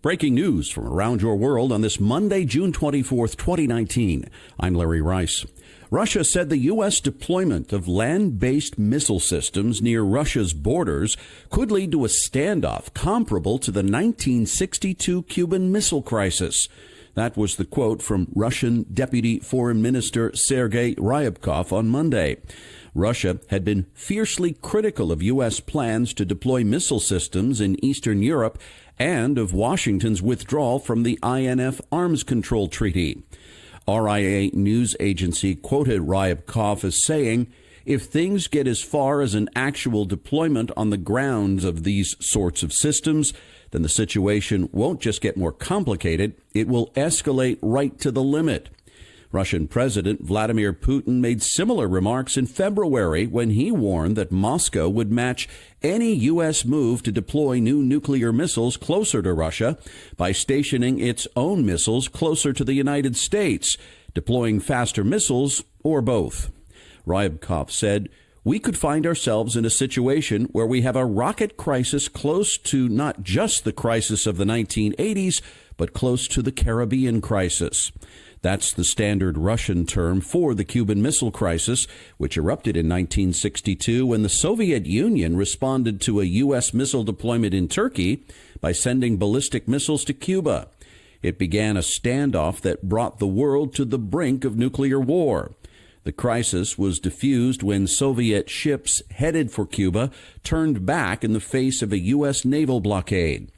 Breaking news from around your world on this Monday, June 24th, 2019. I'm Larry Rice. Russia said the U.S. deployment of land-based missile systems near Russia's borders could lead to a standoff comparable to the 1962 Cuban Missile Crisis. That was the quote from Russian Deputy Foreign Minister Sergei Ryabkov on Monday. Russia had been fiercely critical of U.S. plans to deploy missile systems in Eastern Europe and of Washington's withdrawal from the INF Arms Control Treaty. RIA news agency quoted Ryabkov as saying, "If things get as far as an actual deployment on the grounds of these sorts of systems, then the situation won't just get more complicated, it will escalate right to the limit." Russian President Vladimir Putin made similar remarks in February when he warned that Moscow would match any U.S. move to deploy new nuclear missiles closer to Russia by stationing its own missiles closer to the United States, deploying faster missiles, or both. Ryabkov said, "We could find ourselves in a situation where we have a rocket crisis close to not just the crisis of the 1980s, but close to the Caribbean crisis." That's the standard Russian term for the Cuban Missile Crisis, which erupted in 1962 when the Soviet Union responded to a U.S. missile deployment in Turkey by sending ballistic missiles to Cuba. It began a standoff that brought the world to the brink of nuclear war. The crisis was diffused when Soviet ships headed for Cuba turned back in the face of a U.S. naval blockade.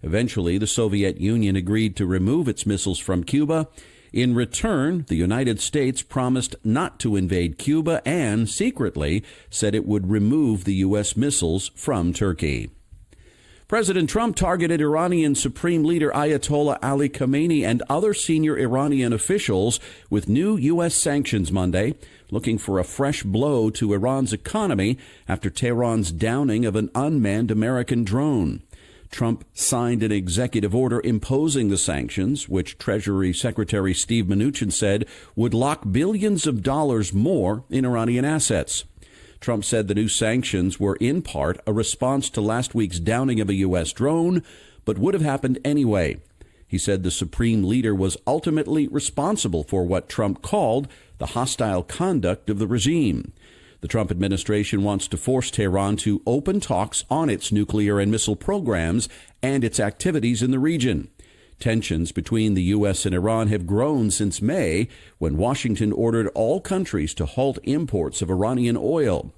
Eventually, the Soviet Union agreed to remove its missiles from Cuba. In return, the United States promised not to invade Cuba and secretly said it would remove the U.S. missiles from Turkey. President Trump targeted Iranian Supreme Leader Ayatollah Ali Khamenei and other senior Iranian officials with new U.S. sanctions Monday, looking for a fresh blow to Iran's economy after Tehran's downing of an unmanned American drone. Trump signed an executive order imposing the sanctions, which Treasury Secretary Steve Mnuchin said would lock billions of dollars more in Iranian assets. Trump said the new sanctions were in part a response to last week's downing of a U.S. drone, but would have happened anyway. He said the supreme leader was ultimately responsible for what Trump called the hostile conduct of the regime. The Trump administration wants to force Tehran to open talks on its nuclear and missile programs and its activities in the region. Tensions between the U.S. and Iran have grown since May, when Washington ordered all countries to halt imports of Iranian oil.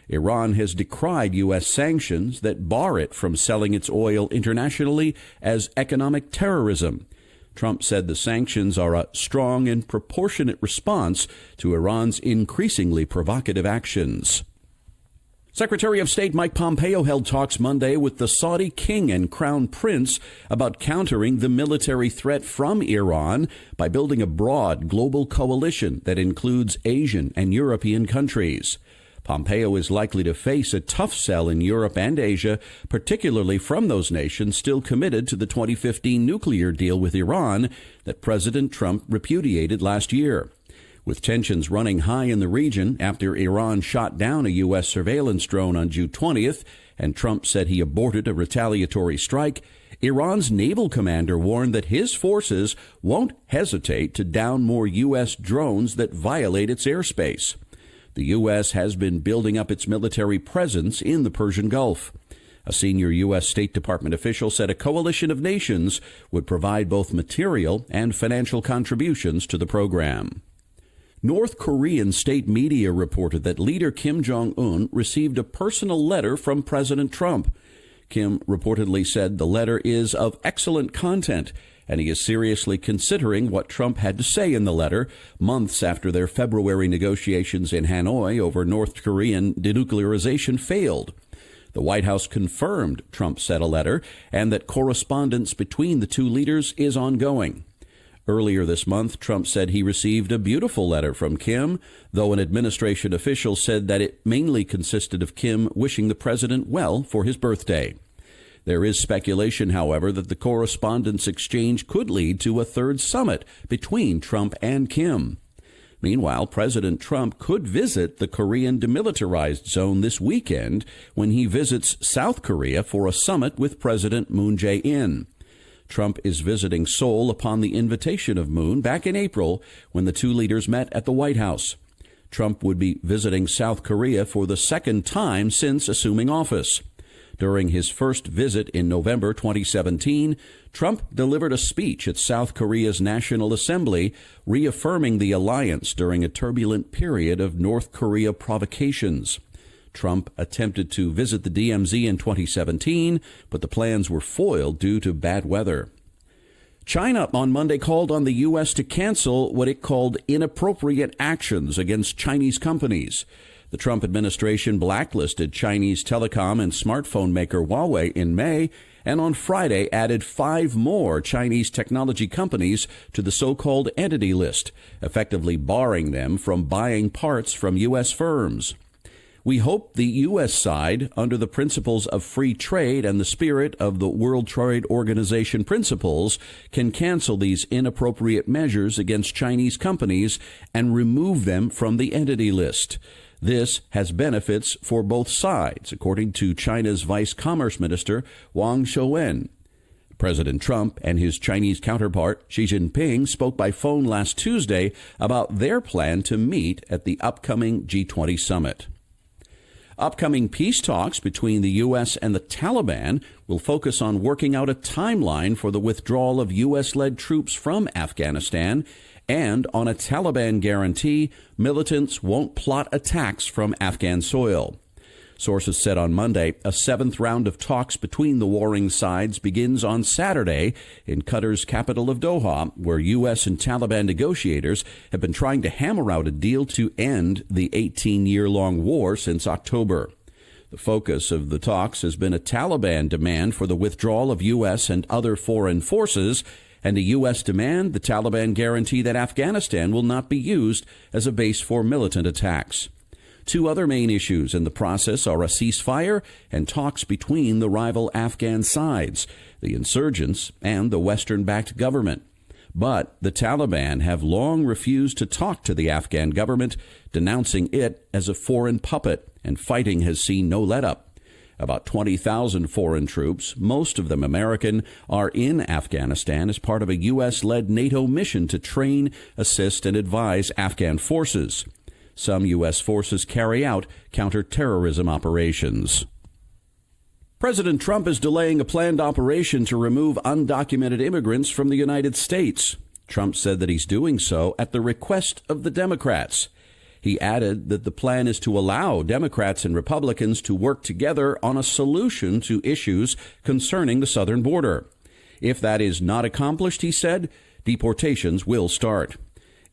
Iran has decried U.S. sanctions that bar it from selling its oil internationally as economic terrorism. Trump said the sanctions are a strong and proportionate response to Iran's increasingly provocative actions. Secretary of State Mike Pompeo held talks Monday with the Saudi king and crown prince about countering the military threat from Iran by building a broad global coalition that includes Asian and European countries. Pompeo is likely to face a tough sell in Europe and Asia, particularly from those nations still committed to the 2015 nuclear deal with Iran that President Trump repudiated last year. With tensions running high in the region after Iran shot down a U.S. surveillance drone on June 20th and Trump said he aborted a retaliatory strike, Iran's naval commander warned that his forces won't hesitate to down more U.S. drones that violate its airspace. The U.S. has been building up its military presence in the Persian Gulf. A senior U.S. State Department official said a coalition of nations would provide both material and financial contributions to the program. North Korean state media reported that leader Kim Jong-un received a personal letter from President Trump. Kim reportedly said the letter is of excellent content, and he is seriously considering what Trump had to say in the letter, months after their February negotiations in Hanoi over North Korean denuclearization failed. The White House confirmed Trump sent a letter and that correspondence between the two leaders is ongoing. Earlier this month, Trump said he received a beautiful letter from Kim, though an administration official said that it mainly consisted of Kim wishing the president well for his birthday. There is speculation, however, that the correspondence exchange could lead to a third summit between Trump and Kim. Meanwhile, President Trump could visit the Korean demilitarized zone this weekend when he visits South Korea for a summit with President Moon Jae-in. Trump is visiting Seoul upon the invitation of Moon back in April when the two leaders met at the White House. Trump would be visiting South Korea for the second time since assuming office. During his first visit in November 2017, Trump delivered a speech at South Korea's National Assembly, reaffirming the alliance during a turbulent period of North Korea provocations. Trump attempted to visit the DMZ in 2017, but the plans were foiled due to bad weather. China on Monday called on the U.S. to cancel what it called inappropriate actions against Chinese companies. The Trump administration blacklisted Chinese telecom and smartphone maker Huawei in May, and on Friday added 5 more Chinese technology companies to the so-called entity list, effectively barring them from buying parts from U.S. firms. We hope the U.S. side, under the principles of free trade and the spirit of the World Trade Organization principles, can cancel these inappropriate measures against Chinese companies and remove them from the entity list. This has benefits for both sides, according to China's Vice Commerce Minister Wang Shouwen. President Trump and his Chinese counterpart Xi Jinping spoke by phone last Tuesday about their plan to meet at the upcoming G20 summit. Upcoming peace talks between the U.S. and the Taliban will focus on working out a timeline for the withdrawal of U.S.-led troops from Afghanistan and on a Taliban guarantee militants won't plot attacks from Afghan soil. Sources said on Monday a 7th round of talks between the warring sides begins on Saturday in Qatar's capital of Doha, where U.S. and Taliban negotiators have been trying to hammer out a deal to end the 18-year-long war since October. The focus of the talks has been a Taliban demand for the withdrawal of U.S. and other foreign forces, and a U.S. demand the Taliban guarantee that Afghanistan will not be used as a base for militant attacks. 2 other main issues in the process are a ceasefire and talks between the rival Afghan sides, the insurgents and the Western-backed government. But the Taliban have long refused to talk to the Afghan government, denouncing it as a foreign puppet, and fighting has seen no let-up. About 20,000 foreign troops, most of them American, are in Afghanistan as part of a U.S.-led NATO mission to train, assist, and advise Afghan forces. Some U.S. forces carry out counterterrorism operations. President Trump is delaying a planned operation to remove undocumented immigrants from the United States. Trump said that he's doing so at the request of the Democrats. He added that the plan is to allow Democrats and Republicans to work together on a solution to issues concerning the southern border. If that is not accomplished, he said, deportations will start.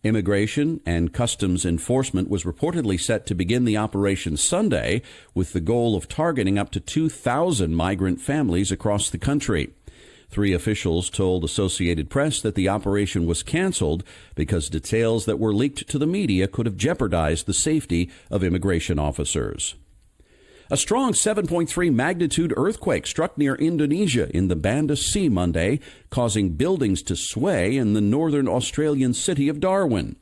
Immigration and Customs Enforcement was reportedly set to begin the operation Sunday, with the goal of targeting up to 2,000 migrant families across the country. 3 officials told Associated Press that the operation was canceled because details that were leaked to the media could have jeopardized the safety of immigration officers. A strong 7.3 magnitude earthquake struck near Indonesia in the Banda Sea Monday, causing buildings to sway in the northern Australian city of Darwin.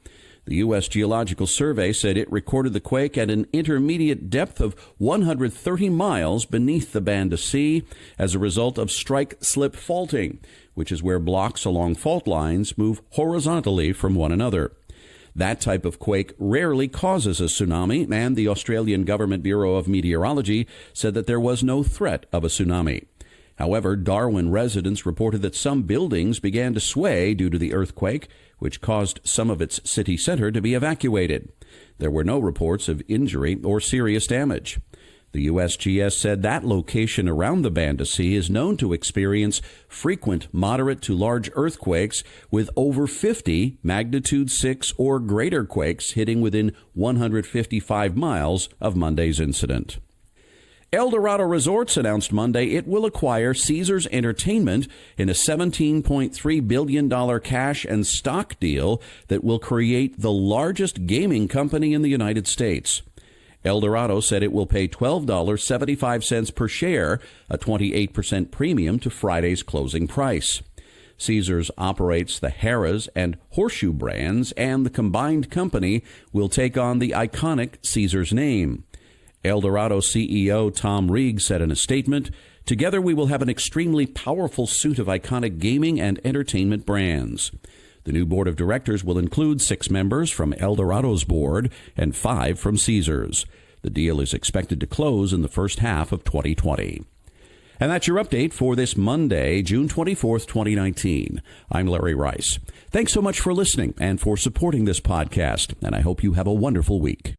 The U.S. Geological Survey said it recorded the quake at an intermediate depth of 130 miles beneath the Banda Sea as a result of strike-slip faulting, which is where blocks along fault lines move horizontally from one another. That type of quake rarely causes a tsunami, and the Australian Government Bureau of Meteorology said that there was no threat of a tsunami. However, Darwin residents reported that some buildings began to sway due to the earthquake, which caused some of its city center to be evacuated. There were no reports of injury or serious damage. The USGS said that location around the Banda Sea is known to experience frequent moderate to large earthquakes, with over 50 magnitude 6 or greater quakes hitting within 155 miles of Monday's incident. Eldorado Resorts announced Monday it will acquire Caesars Entertainment in a $17.3 billion cash and stock deal that will create the largest gaming company in the United States. Eldorado said it will pay $12.75 per share, a 28% premium to Friday's closing price. Caesars operates the Harrah's and Horseshoe brands, and the combined company will take on the iconic Caesars name. Eldorado CEO Tom Reeg said in a statement, Together, we will have an extremely powerful suite of iconic gaming and entertainment brands. The new board of directors will include 6 members from Eldorado's board and 5 from Caesars. The deal is expected to close in the first half of 2020. And that's your update for this Monday, June 24th, 2019. I'm Larry Rice. Thanks so much for listening and for supporting this podcast, and I hope you have a wonderful week.